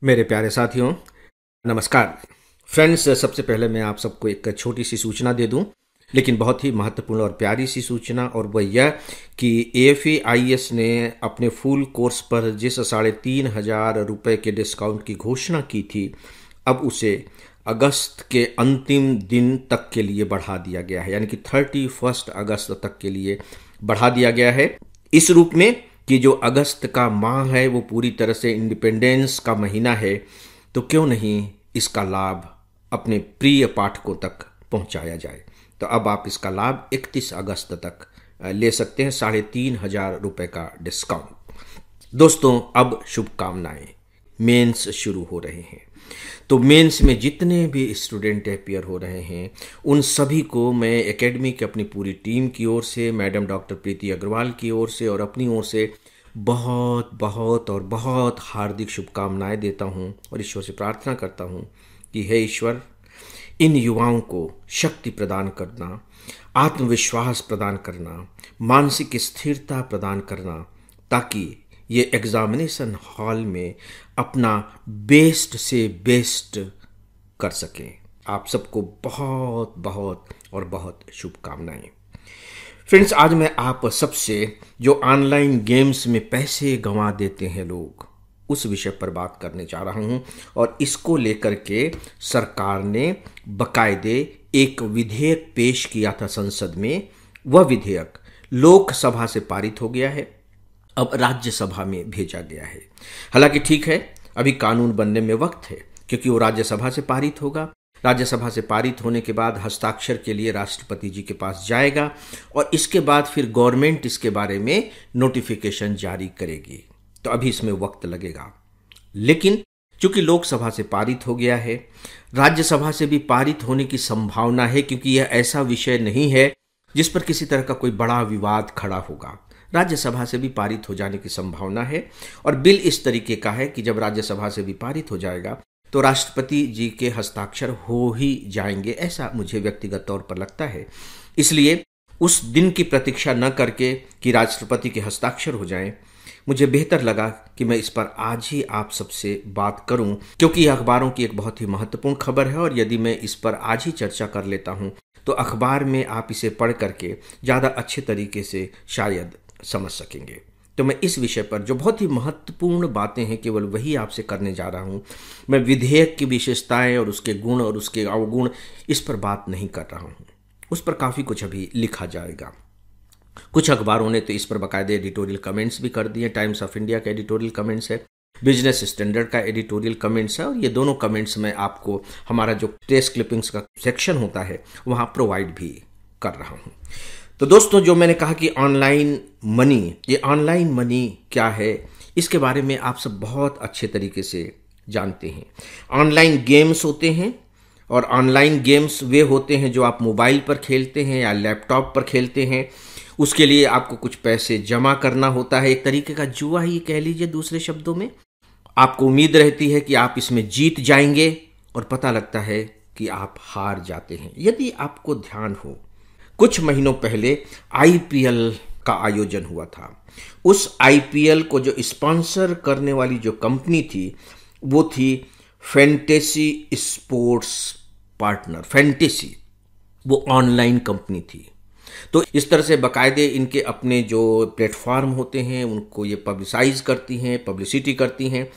मेरे प्यारे साथियों, नमस्कार। फ्रेंड्स, सबसे पहले मैं आप सबको एक छोटी सी सूचना दे दूं, लेकिन बहुत ही महत्वपूर्ण और प्यारी सी सूचना, और वह यह कि AFE-IAS ने अपने फुल कोर्स पर जिस 3,500 के डिस्काउंट की घोषणा की थी, अब उसे अगस्त के अंतिम दिन तक के लिए बढ़ा दिया गया है, यानी कि 31 अगस्त तक के लिए बढ़ा दिया गया है। इस रूप में कि जो अगस्त का माह है वो पूरी तरह से इंडिपेंडेंस का महीना है, तो क्यों नहीं इसका लाभ अपने प्रिय पाठकों तक पहुंचाया जाए। तो अब आप इसका लाभ 31 अगस्त तक ले सकते हैं, 3,500 का डिस्काउंट। दोस्तों, अब शुभकामनाएं, मेंस शुरू हो रहे हैं, तो मेंस में जितने भी स्टूडेंट अपियर हो रहे हैं उन सभी को मैं एकेडमी की अपनी पूरी टीम की ओर से, मैडम डॉक्टर प्रीति अग्रवाल की ओर से और अपनी ओर से बहुत बहुत और बहुत हार्दिक शुभकामनाएं देता हूं और ईश्वर से प्रार्थना करता हूं कि हे ईश्वर, इन युवाओं को शक्ति प्रदान करना, आत्मविश्वास प्रदान करना, मानसिक स्थिरता प्रदान करना, ताकि ये एग्ज़ामिनेशन हॉल में अपना बेस्ट से बेस्ट कर सकें। आप सबको बहुत बहुत और बहुत शुभकामनाएं। फ्रेंड्स, आज मैं आप सबसे जो ऑनलाइन गेम्स में पैसे गंवा देते हैं लोग, उस विषय पर बात करने जा रहा हूं, और इसको लेकर के सरकार ने बाकायदे एक विधेयक पेश किया था संसद में। वह विधेयक लोकसभा से पारित हो गया है, अब राज्यसभा में भेजा गया है। हालांकि ठीक है, अभी कानून बनने में वक्त है, क्योंकि वो राज्यसभा से पारित होगा। राज्यसभा से पारित होने के बाद हस्ताक्षर के लिए राष्ट्रपति जी के पास जाएगा, और इसके बाद फिर गवर्नमेंट इसके बारे में नोटिफिकेशन जारी करेगी। तो अभी इसमें वक्त लगेगा, लेकिन चूंकि लोकसभा से पारित हो गया है, राज्यसभा से भी पारित होने की संभावना है, क्योंकि यह ऐसा विषय नहीं है जिस पर किसी तरह का कोई बड़ा विवाद खड़ा होगा। राज्यसभा से भी पारित हो जाने की संभावना है, और बिल इस तरीके का है कि जब राज्यसभा से भी पारित हो जाएगा तो राष्ट्रपति जी के हस्ताक्षर हो ही जाएंगे, ऐसा मुझे व्यक्तिगत तौर पर लगता है। इसलिए उस दिन की प्रतीक्षा न करके कि राष्ट्रपति के हस्ताक्षर हो जाएं, मुझे बेहतर लगा कि मैं इस पर आज ही आप सबसे बात करूं, क्योंकि यह अखबारों की एक बहुत ही महत्वपूर्ण खबर है, और यदि मैं इस पर आज ही चर्चा कर लेता हूं तो अखबार में आप इसे पढ़ करके ज़्यादा अच्छे तरीके से शायद समझ सकेंगे। तो मैं इस विषय पर जो बहुत ही महत्वपूर्ण बातें हैं केवल वही आपसे करने जा रहा हूं। मैं विधेयक की विशेषताएं और उसके गुण और उसके अवगुण इस पर बात नहीं कर रहा हूं। उस पर काफ़ी कुछ अभी लिखा जाएगा। कुछ अखबारों ने तो इस पर बाकायदे एडिटोरियल कमेंट्स भी कर दिए। टाइम्स ऑफ इंडिया का एडिटोरियल कमेंट्स है, बिजनेस स्टैंडर्ड का एडिटोरियल कमेंट्स है, और ये दोनों कमेंट्स मैं आपको हमारा जो टेस्ट क्लिपिंग्स का सेक्शन होता है वहाँ प्रोवाइड भी कर रहा हूँ। तो दोस्तों, जो मैंने कहा कि ऑनलाइन मनी, ये ऑनलाइन मनी क्या है, इसके बारे में आप सब बहुत अच्छे तरीके से जानते हैं। ऑनलाइन गेम्स होते हैं, और ऑनलाइन गेम्स वे होते हैं जो आप मोबाइल पर खेलते हैं या लैपटॉप पर खेलते हैं। उसके लिए आपको कुछ पैसे जमा करना होता है, एक तरीके का जुआ ही कह लीजिए। दूसरे शब्दों में, आपको उम्मीद रहती है कि आप इसमें जीत जाएंगे, और पता लगता है कि आप हार जाते हैं। यदि आपको ध्यान हो, कुछ महीनों पहले IPL का आयोजन हुआ था। उस IPL को जो स्पॉन्सर करने वाली जो कंपनी थी वो थी फैंटेसी स्पोर्ट्स पार्टनर। फैंटेसी वो ऑनलाइन कंपनी थी। तो इस तरह से बाकायदे इनके अपने जो प्लेटफॉर्म होते हैं उनको ये पब्लिसाइज करती हैं, पब्लिसिटी करती हैं।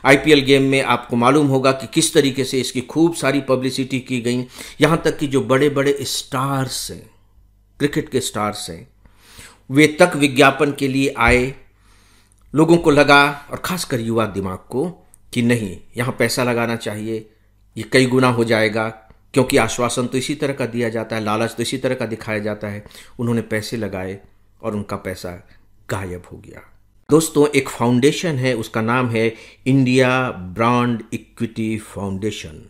IPL गेम में आपको मालूम होगा कि किस तरीके से इसकी खूब सारी पब्लिसिटी की गई। यहाँ तक कि जो बड़े बड़े स्टार्स हैं, क्रिकेट के स्टार्स हैं, वे तक विज्ञापन के लिए आए। लोगों को लगा, और खासकर युवा दिमाग को, कि नहीं, यहाँ पैसा लगाना चाहिए, ये कई गुना हो जाएगा, क्योंकि आश्वासन तो इसी तरह का दिया जाता है, लालच तो इसी तरह का दिखाया जाता है। उन्होंने पैसे लगाए और उनका पैसा गायब हो गया। दोस्तों, एक फाउंडेशन है, उसका नाम है इंडिया ब्रांड इक्विटी फाउंडेशन।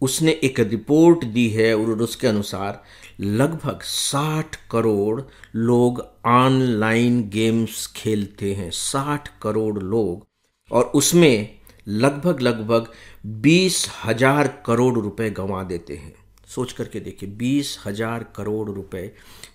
उसने एक रिपोर्ट दी है, और उसके अनुसार लगभग 60 करोड़ लोग ऑनलाइन गेम्स खेलते हैं। 60 करोड़ लोग, और उसमें लगभग 20,000 करोड़ रुपए गंवा देते हैं। सोच करके देखिए, 20,000 करोड़ रुपए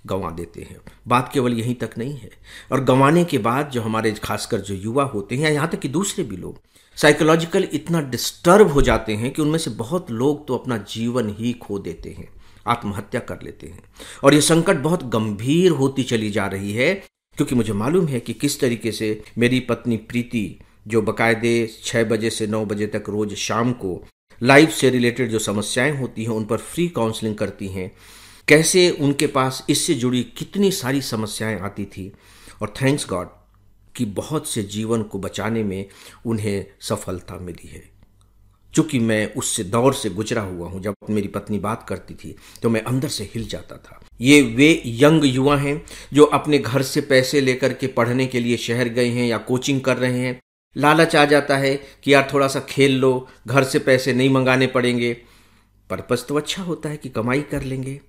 गंवा देते हैं। बात केवल यहीं तक नहीं है, और गंवाने के बाद जो हमारे खासकर जो युवा होते हैं, या यहाँ तक कि दूसरे भी लोग, साइकोलॉजिकल इतना डिस्टर्ब हो जाते हैं कि उनमें से बहुत लोग तो अपना जीवन ही खो देते हैं, आत्महत्या कर लेते हैं। और ये संकट बहुत गंभीर होती चली जा रही है, क्योंकि मुझे मालूम है कि किस तरीके से मेरी पत्नी प्रीति, जो बाकायदे 6 बजे से 9 बजे तक रोज शाम को लाइफ से रिलेटेड जो समस्याएं होती हैं उन पर फ्री काउंसलिंग करती हैं, कैसे उनके पास इससे जुड़ी कितनी सारी समस्याएं आती थी, और थैंक्स गॉड कि बहुत से जीवन को बचाने में उन्हें सफलता मिली है। चूँकि मैं उससे दौर से गुजरा हुआ हूँ, जब मेरी पत्नी बात करती थी तो मैं अंदर से हिल जाता था। ये वे यंग युवा हैं जो अपने घर से पैसे लेकर के पढ़ने के लिए शहर गए हैं या कोचिंग कर रहे हैं। लालच आ जाता है कि यार थोड़ा सा खेल लो, घर से पैसे नहीं मंगाने पड़ेंगे। पर्पस तो अच्छा होता है कि कमाई कर लेंगे,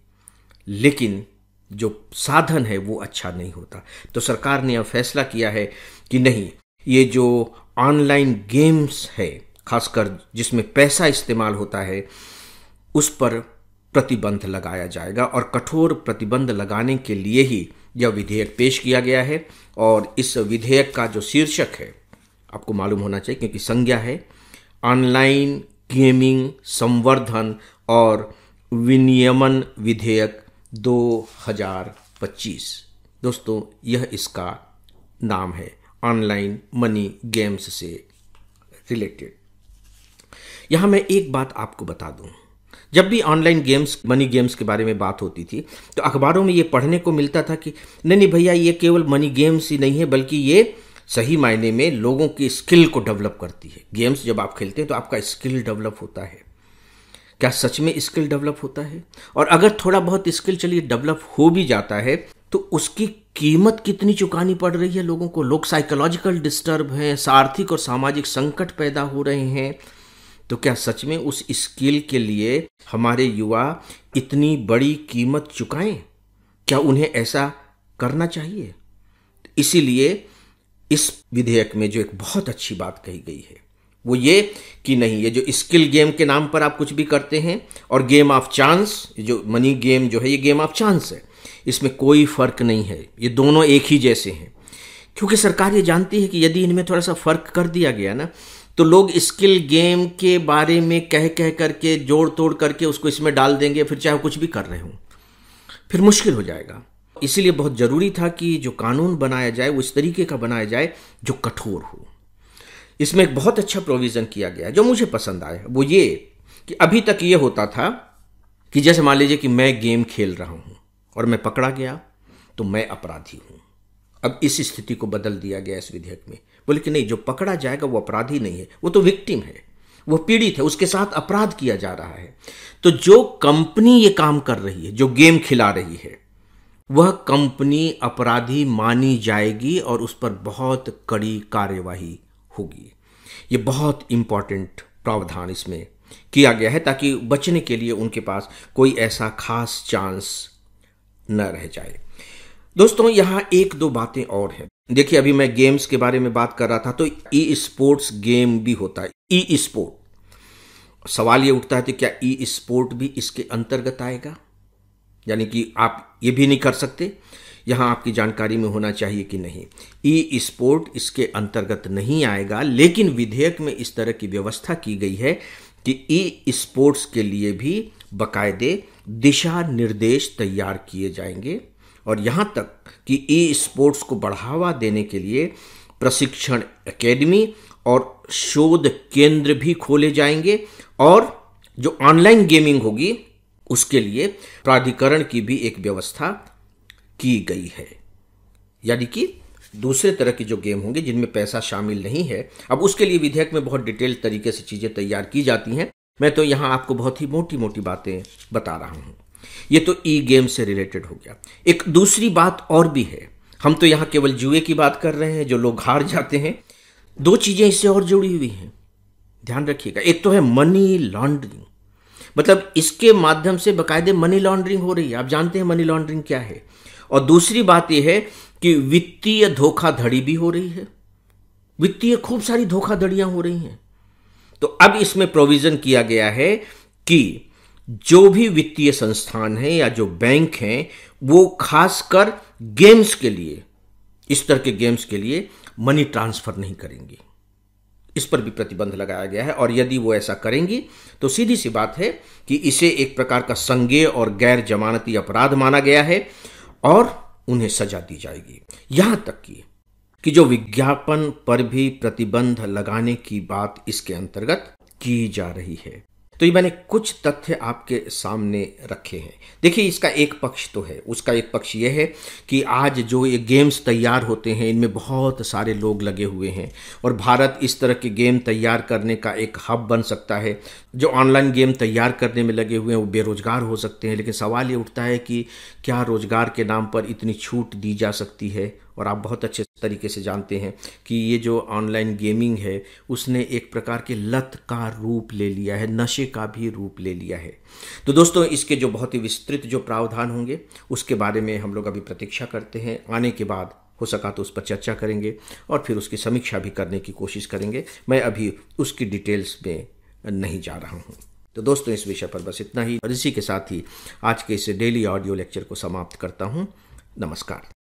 लेकिन जो साधन है वो अच्छा नहीं होता। तो सरकार ने अब फैसला किया है कि नहीं, ये जो ऑनलाइन गेम्स है, खासकर जिसमें पैसा इस्तेमाल होता है, उस पर प्रतिबंध लगाया जाएगा। और कठोर प्रतिबंध लगाने के लिए ही यह विधेयक पेश किया गया है। और इस विधेयक का जो शीर्षक है आपको मालूम होना चाहिए, क्योंकि संज्ञा है ऑनलाइन गेमिंग संवर्धन और विनियमन विधेयक 2025। दोस्तों, यह इसका नाम है, ऑनलाइन मनी गेम्स से रिलेटेड। यहां मैं एक बात आपको बता दूं, जब भी ऑनलाइन गेम्स, मनी गेम्स के बारे में बात होती थी तो अखबारों में ये पढ़ने को मिलता था कि नहीं भैया, ये केवल मनी गेम्स ही नहीं है, बल्कि ये सही मायने में लोगों की स्किल को डेवलप करती है। गेम्स जब आप खेलते हैं तो आपका स्किल डेवलप होता है। क्या सच में स्किल डेवलप होता है? और अगर थोड़ा बहुत स्किल चलिए डेवलप हो भी जाता है तो उसकी कीमत कितनी चुकानी पड़ रही है लोगों को। लोग साइकोलॉजिकल डिस्टर्ब हैं, आर्थिक और सामाजिक संकट पैदा हो रहे हैं। तो क्या सच में उस स्किल के लिए हमारे युवा इतनी बड़ी कीमत चुकाएं? क्या उन्हें ऐसा करना चाहिए? इसीलिए इस विधेयक में जो एक बहुत अच्छी बात कही गई है वो ये कि नहीं, ये जो स्किल गेम के नाम पर आप कुछ भी करते हैं, और गेम ऑफ चांस, जो मनी गेम जो है ये गेम ऑफ चांस है, इसमें कोई फर्क नहीं है, ये दोनों एक ही जैसे हैं। क्योंकि सरकार ये जानती है कि यदि इनमें थोड़ा सा फर्क कर दिया गया ना, तो लोग स्किल गेम के बारे में कह करके जोड़ तोड़ करके उसको इसमें डाल देंगे, फिर चाहे कुछ भी कर रहे हों, फिर मुश्किल हो जाएगा। इसीलिए बहुत ज़रूरी था कि जो कानून बनाया जाए वो इस तरीके का बनाया जाए जो कठोर हो। इसमें एक बहुत अच्छा प्रोविज़न किया गया है जो मुझे पसंद आया, वो ये कि अभी तक ये होता था कि जैसे मान लीजिए कि मैं गेम खेल रहा हूँ और मैं पकड़ा गया तो मैं अपराधी हूँ। अब इस स्थिति को बदल दिया गया इस विधेयक में। बोले कि नहीं, जो पकड़ा जाएगा वो अपराधी नहीं है, वो तो विक्टिम है, वो पीड़ित है, उसके साथ अपराध किया जा रहा है। तो जो कंपनी ये काम कर रही है, जो गेम खिला रही है, वह कंपनी अपराधी मानी जाएगी और उस पर बहुत कड़ी कार्यवाही होगी। ये बहुत इंपॉर्टेंट प्रावधान इसमें किया गया है ताकि बचने के लिए उनके पास कोई ऐसा खास चांस न रह जाए। दोस्तों, यहाँ एक दो बातें और हैं। देखिए, अभी मैं गेम्स के बारे में बात कर रहा था, तो ई स्पोर्ट्स गेम भी होता है, ई स्पोर्ट। सवाल ये उठता है कि क्या ई स्पोर्ट भी इसके अंतर्गत आएगा? यानी कि आप ये भी नहीं कर सकते। यहाँ आपकी जानकारी में होना चाहिए कि नहीं, ई स्पोर्ट इसके अंतर्गत नहीं आएगा, लेकिन विधेयक में इस तरह की व्यवस्था की गई है कि ई स्पोर्ट्स के लिए भी बाकायदे दिशा निर्देश तैयार किए जाएंगे। और यहाँ तक कि ई स्पोर्ट्स को बढ़ावा देने के लिए प्रशिक्षण एकेडमी और शोध केंद्र भी खोले जाएंगे, और जो ऑनलाइन गेमिंग होगी उसके लिए प्राधिकरण की भी एक व्यवस्था की गई है। यानी कि दूसरे तरह के जो गेम होंगे जिनमें पैसा शामिल नहीं है, अब उसके लिए विधेयक में बहुत डिटेल तरीके से चीज़ें तैयार की जाती हैं। मैं तो यहाँ आपको बहुत ही मोटी मोटी बातें बता रहा हूँ। ये तो ई गेम से रिलेटेड हो गया। एक दूसरी बात और भी है, हम तो यहाँ केवल जुए की बात कर रहे हैं जो लोग हार जाते हैं। दो चीज़ें इससे और जुड़ी हुई हैं, ध्यान रखिएगा। एक तो है मनी लॉन्ड्रिंग, मतलब इसके माध्यम से बाकायदे मनी लॉन्ड्रिंग हो रही है। आप जानते हैं मनी लॉन्ड्रिंग क्या है। और दूसरी बात यह है कि वित्तीय धोखाधड़ी भी हो रही है, वित्तीय खूब सारी धोखाधड़ियां हो रही हैं। तो अब इसमें प्रोविजन किया गया है कि जो भी वित्तीय संस्थान है या जो बैंक हैं, वो खासकर गेम्स के लिए, इस तरह के गेम्स के लिए मनी ट्रांसफर नहीं करेंगे। इस पर भी प्रतिबंध लगाया गया है। और यदि वो ऐसा करेंगी तो सीधी सी बात है कि इसे एक प्रकार का संज्ञेय और गैर जमानती अपराध माना गया है और उन्हें सजा दी जाएगी। यहां तक कि जो विज्ञापन पर भी प्रतिबंध लगाने की बात इसके अंतर्गत की जा रही है। तो ये मैंने कुछ तथ्य आपके सामने रखे हैं। देखिए, इसका एक पक्ष तो है, उसका एक पक्ष ये है कि आज जो ये गेम्स तैयार होते हैं इनमें बहुत सारे लोग लगे हुए हैं और भारत इस तरह के गेम तैयार करने का एक हब बन सकता है। जो ऑनलाइन गेम तैयार करने में लगे हुए हैं वो बेरोजगार हो सकते हैं, लेकिन सवाल ये उठता है कि क्या रोजगार के नाम पर इतनी छूट दी जा सकती है। और आप बहुत अच्छे तरीके से जानते हैं कि ये जो ऑनलाइन गेमिंग है उसने एक प्रकार के लत का रूप ले लिया है, नशे का भी रूप ले लिया है। तो दोस्तों, इसके जो बहुत ही विस्तृत जो प्रावधान होंगे उसके बारे में हम लोग अभी प्रतीक्षा करते हैं। आने के बाद हो सका तो उस पर चर्चा करेंगे और फिर उसकी समीक्षा भी करने की कोशिश करेंगे। मैं अभी उसकी डिटेल्स में नहीं जा रहा हूँ। तो दोस्तों, इस विषय पर बस इतना ही और इसी के साथ ही आज के इस डेली ऑडियो लेक्चर को समाप्त करता हूँ। नमस्कार।